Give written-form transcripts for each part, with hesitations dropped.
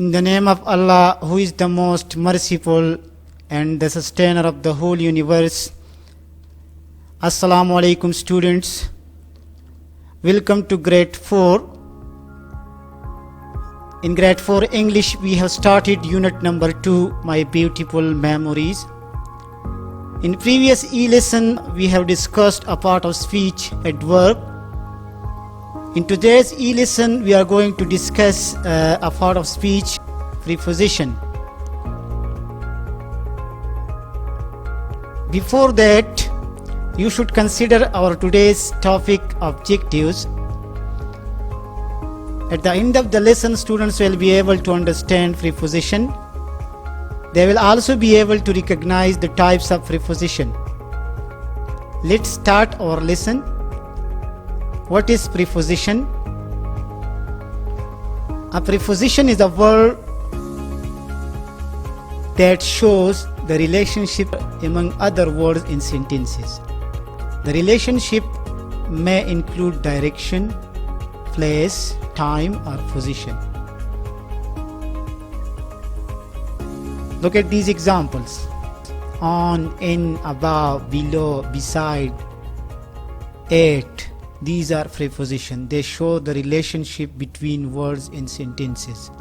In the name of Allah, who is the most merciful and the sustainer of the whole universe. Assalamu alaikum students. Welcome to grade 4. In grade 4 English, we have started unit number 2, My Beautiful Memories. In previous e-lesson, we have discussed a part of speech, adverb. In today's e-lesson, we are going to discuss a part of speech, preposition. Before that, you should consider our today's topic objectives. At the end of the lesson, students will be able to understand preposition. They will also be able to recognize the types of preposition. Let's start our lesson. What is preposition? A preposition is a word that shows the relationship among other words in sentences. The relationship may include direction, place, time, or position. Look at these examples. On, in, above, below, beside, at. These are prepositions. They show the relationship between words in sentences.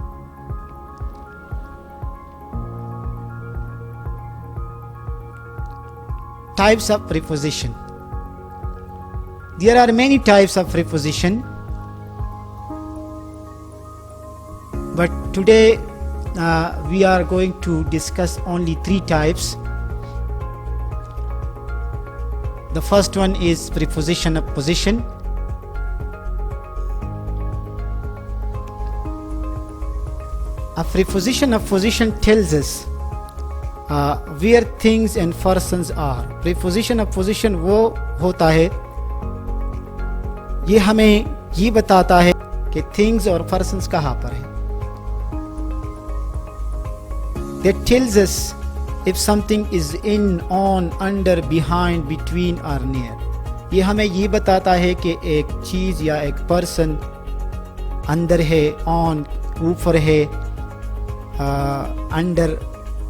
Types of preposition. There are many types of preposition, but today we are going to discuss only 3 types. The first one is preposition of position. A preposition of position tells us where things and persons are. Preposition of position वो होता है, ये हमें ये बताता है कि things और persons कहाँ पर है. That tells us if something is in, on, under, behind, between or near. ये हमें ये बताता है कि एक चीज़ या एक पर्सन अंदर है, ऑन ऊपर है, अंडर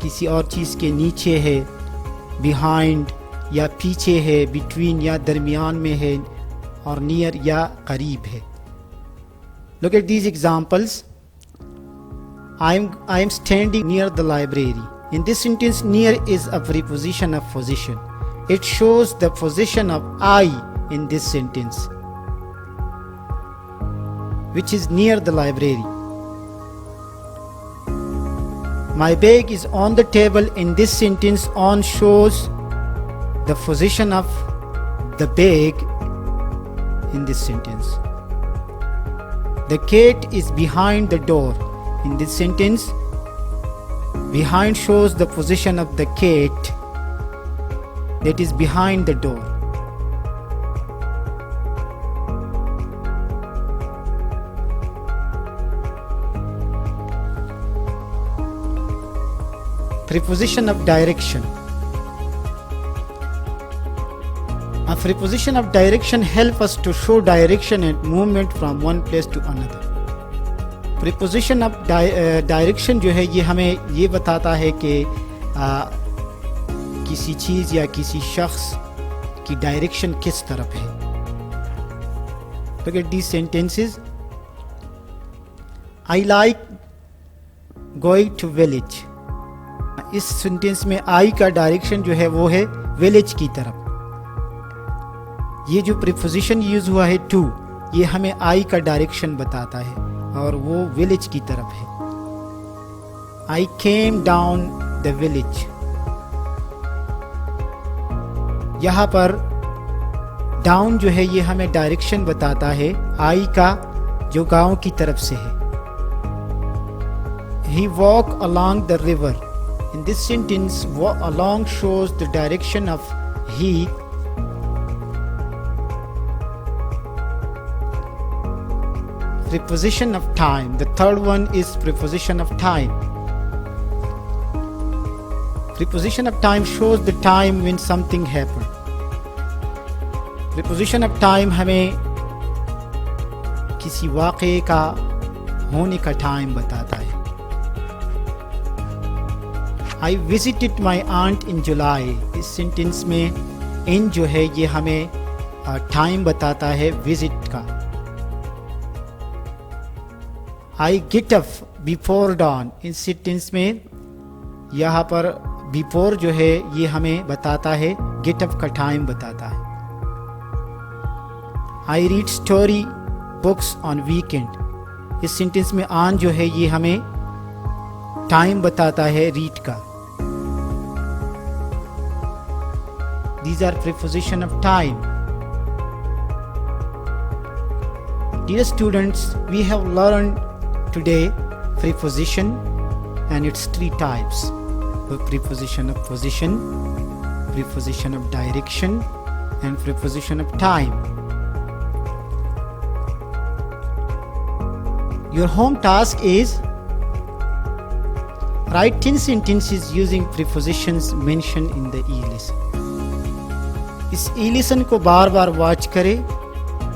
किसी और चीज़ के नीचे है, बिहाइंड या पीछे है, बिटवीन या दरमियान में है, और नियर या करीब है. Look at these examples. I am standing near the library. In this sentence, near is a preposition of position. It shows the position of I in this sentence, which is near the library. My bag is on the table. In this sentence, on shows the position of the bag in this sentence. The cat is behind the door. In this sentence, behind shows the position of the cat that is behind the door. Preposition of direction. A preposition of direction helps us to show direction and movement from one place to another. Preposition of direction जो है ये हमें ये बताता है कि किसी चीज़ या किसी शख्स की डायरेक्शन किस तरफ है. Look at these sentences. I like going to village. इस सेंटेंस में I का डायरेक्शन जो है वो है विलेज की तरफ. ये जो प्रीपोजिशन यूज हुआ है to, ये हमें I का डायरेक्शन बताता है और वो विलेज की तरफ है. I came down the village. यहाँ पर डाउन जो है ये हमें डायरेक्शन बताता है I का, जो गांव की तरफ से है. He walked along the river. In this sentence, along shows the direction of he. Preposition of time. The third one is preposition of time. Preposition of time shows the time when something happened. Preposition of time हमें किसी वाक़े का होने का time बताता है. I visited my aunt इन जुलाई, इस sentence में इन जो है ये हमें टाइम बताता है विजिट का। I get up before don, इस सेंटेंस में यहाँ पर बिफोर जो है ये हमें बताता है गेट अप का टाइम बताता है। I read story books on weekend, इस सेंटेंस में ऑन जो है ये हमें टाइम बताता है रीड का। These are preposition of time. Dear students, we have learned today preposition and its three types: the preposition of position, preposition of direction, and preposition of time. Your home task is write 10 sentences using prepositions mentioned in the e-lesson. इस e-lesson को बार बार watch करें,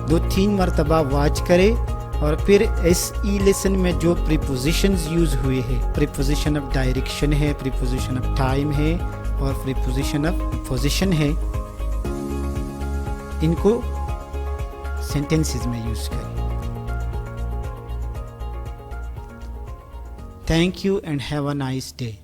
2-3 मरतबा watch करें और फिर इस e-lesson में जो prepositions यूज हुए हैं, preposition of direction है, preposition of time है और preposition of position है, इनको sentences में यूज करें। Thank you and have a nice day.